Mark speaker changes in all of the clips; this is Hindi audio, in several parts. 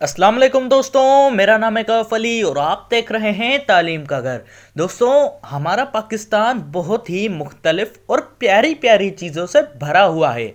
Speaker 1: अस्सलाम वालेकुम दोस्तों, मेरा नाम है कौफ अली और आप देख रहे हैं तालीम का घर। दोस्तों, हमारा पाकिस्तान बहुत ही मुख्तलिफ और प्यारी प्यारी चीज़ों से भरा हुआ है।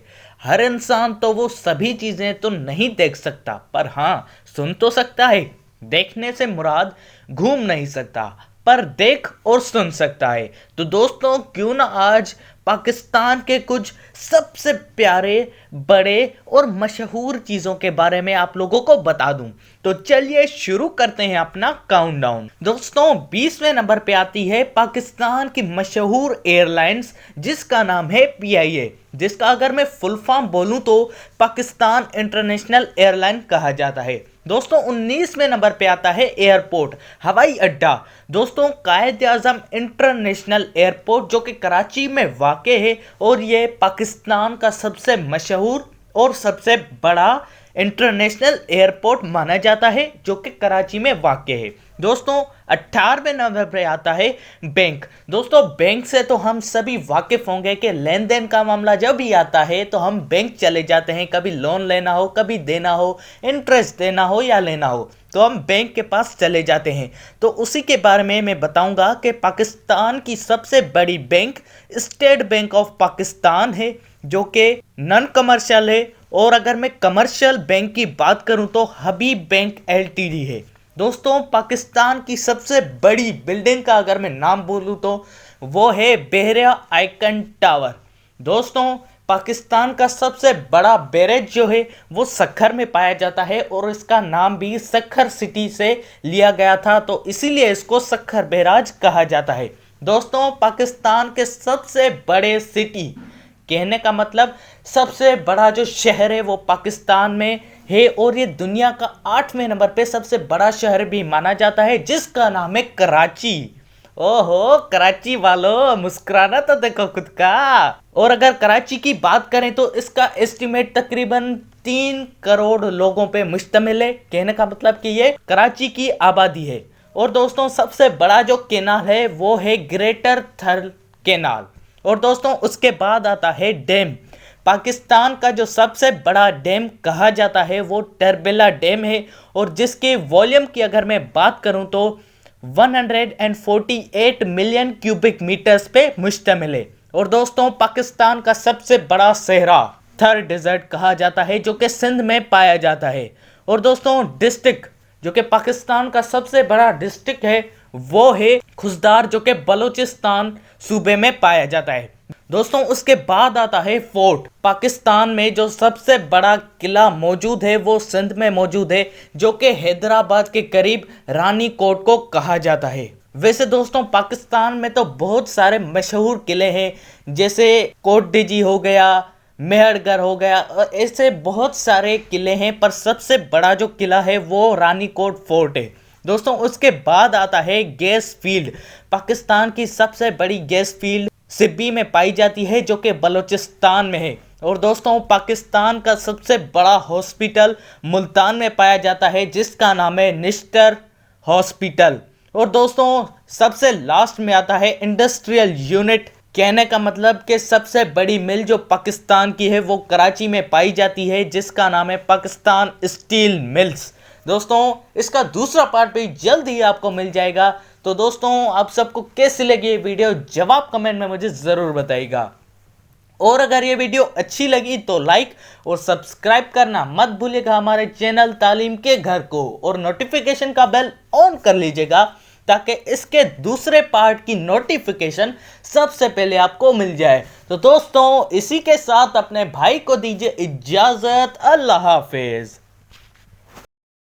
Speaker 1: हर इंसान तो वो सभी चीज़ें तो नहीं देख सकता, पर हाँ, सुन तो सकता है। देखने से मुराद घूम नहीं सकता, पर देख और सुन सकता है। तो दोस्तों, क्यों ना आज पाकिस्तान के कुछ सबसे प्यारे, बड़े और मशहूर चीज़ों के बारे में आप लोगों को बता दूं। तो चलिए शुरू करते हैं अपना काउंटडाउन। दोस्तों, 20वें नंबर पे आती है पाकिस्तान की मशहूर एयरलाइंस, जिसका नाम है पीआईए, जिसका अगर मैं फुल फॉर्म बोलूं तो पाकिस्तान इंटरनेशनल एयरलाइन कहा जाता है। दोस्तों, 19वें नंबर पे आता है एयरपोर्ट, हवाई अड्डा। दोस्तों, कायद आजम इंटरनेशनल एयरपोर्ट, जो कि कराची में वाक़ है और ये पाकिस्तान का सबसे मशहूर और सबसे बड़ा इंटरनेशनल एयरपोर्ट माना जाता है, जो कि कराची में वाक़ है। दोस्तों, 18वें नंबर पर आता है बैंक। दोस्तों, बैंक से तो हम सभी वाकिफ होंगे कि लेन देन का मामला जब भी आता है तो हम बैंक चले जाते हैं। कभी लोन लेना हो, कभी देना हो, इंटरेस्ट देना हो या लेना हो, तो हम बैंक के पास चले जाते हैं। तो उसी के बारे में मैं बताऊंगा कि पाकिस्तान की सबसे बड़ी bank state bank of Pakistan है, जो कि नॉन कमर्शियल है। और अगर मैं कमर्शियल बैंक की बात करूं तो हबीब बैंक एलटीडी है। दोस्तों, पाकिस्तान की सबसे बड़ी बिल्डिंग का अगर मैं नाम बोलूं तो वो है बहरिया आइकन टावर। दोस्तों, पाकिस्तान का सबसे बड़ा बैरेज जो है वो सक्खर में पाया जाता है और इसका नाम भी सक्खर सिटी से लिया गया था, तो इसीलिए इसको सक्खर बैराज कहा जाता है। दोस्तों, पाकिस्तान के सबसे बड़े सिटी, कहने का मतलब सबसे बड़ा जो शहर है वो पाकिस्तान में है और ये दुनिया का 8वें नंबर पे सबसे बड़ा शहर भी माना जाता है, जिसका नाम है कराची। ओहो, कराची वालों, मुस्कुराना तो देखो खुद का। और अगर कराची की बात करें तो इसका एस्टिमेट तकरीबन 3 करोड़ लोगों पे मुश्तमिल है। कहने का मतलब कि ये कराची की आबादी है। और दोस्तों, सबसे बड़ा जो केनाल है वो है ग्रेटर थल केनाल। और दोस्तों, उसके बाद आता है डैम। पाकिस्तान का जो सबसे बड़ा डैम कहा जाता है वो टरबेला डैम है और जिसके वॉल्यूम की अगर मैं बात करूं तो 148 मिलियन क्यूबिक मीटर्स पे मुश्तमिल है। और दोस्तों, पाकिस्तान का सबसे बड़ा सहरा थर डेजर्ट कहा जाता है, जो कि सिंध में पाया जाता है। और दोस्तों, डिस्ट्रिक्ट जो कि पाकिस्तान का सबसे बड़ा डिस्ट्रिक्ट है वो है खुजदार, जो कि बलूचिस्तान सूबे में पाया जाता है। दोस्तों, उसके बाद आता है फोर्ट। पाकिस्तान में जो सबसे बड़ा किला मौजूद है वो सिंध में मौजूद है, जो कि हैदराबाद के करीब रानी कोट को कहा जाता है। वैसे दोस्तों, पाकिस्तान में तो बहुत सारे मशहूर किले हैं, जैसे कोट डिजी हो गया, मेहरगढ़ हो गया, ऐसे बहुत सारे किले हैं, पर सबसे बड़ा जो किला है वो रानी कोट फोर्ट है। दोस्तों, उसके बाद आता है गैस फील्ड। पाकिस्तान की सबसे बड़ी गैस फील्ड सिब्बी में पाई जाती है, जो कि बलूचिस्तान में है। और दोस्तों, पाकिस्तान का सबसे बड़ा हॉस्पिटल मुल्तान में पाया जाता है, जिसका नाम है निस्टर हॉस्पिटल। और दोस्तों, सबसे लास्ट में आता है इंडस्ट्रियल यूनिट। कहने का मतलब कि सबसे बड़ी मिल जो पाकिस्तान की है वो कराची में पाई जाती है, जिसका नाम है पाकिस्तान स्टील मिल्स। दोस्तों, इसका दूसरा पार्ट भी जल्द ही आपको मिल जाएगा। तो दोस्तों, आप सबको कैसी लगी ये वीडियो, जवाब कमेंट में मुझे ज़रूर बताइएगा। और अगर ये वीडियो अच्छी लगी तो लाइक और सब्सक्राइब करना मत भूलिएगा हमारे चैनल तालीम के घर को, और नोटिफिकेशन का बेल ऑन कर लीजिएगा ताकि इसके दूसरे पार्ट की नोटिफिकेशन सबसे पहले आपको मिल जाए। तो दोस्तों, इसी के साथ अपने भाई को दीजिए इजाज़त। अल्लाह हाफिज़।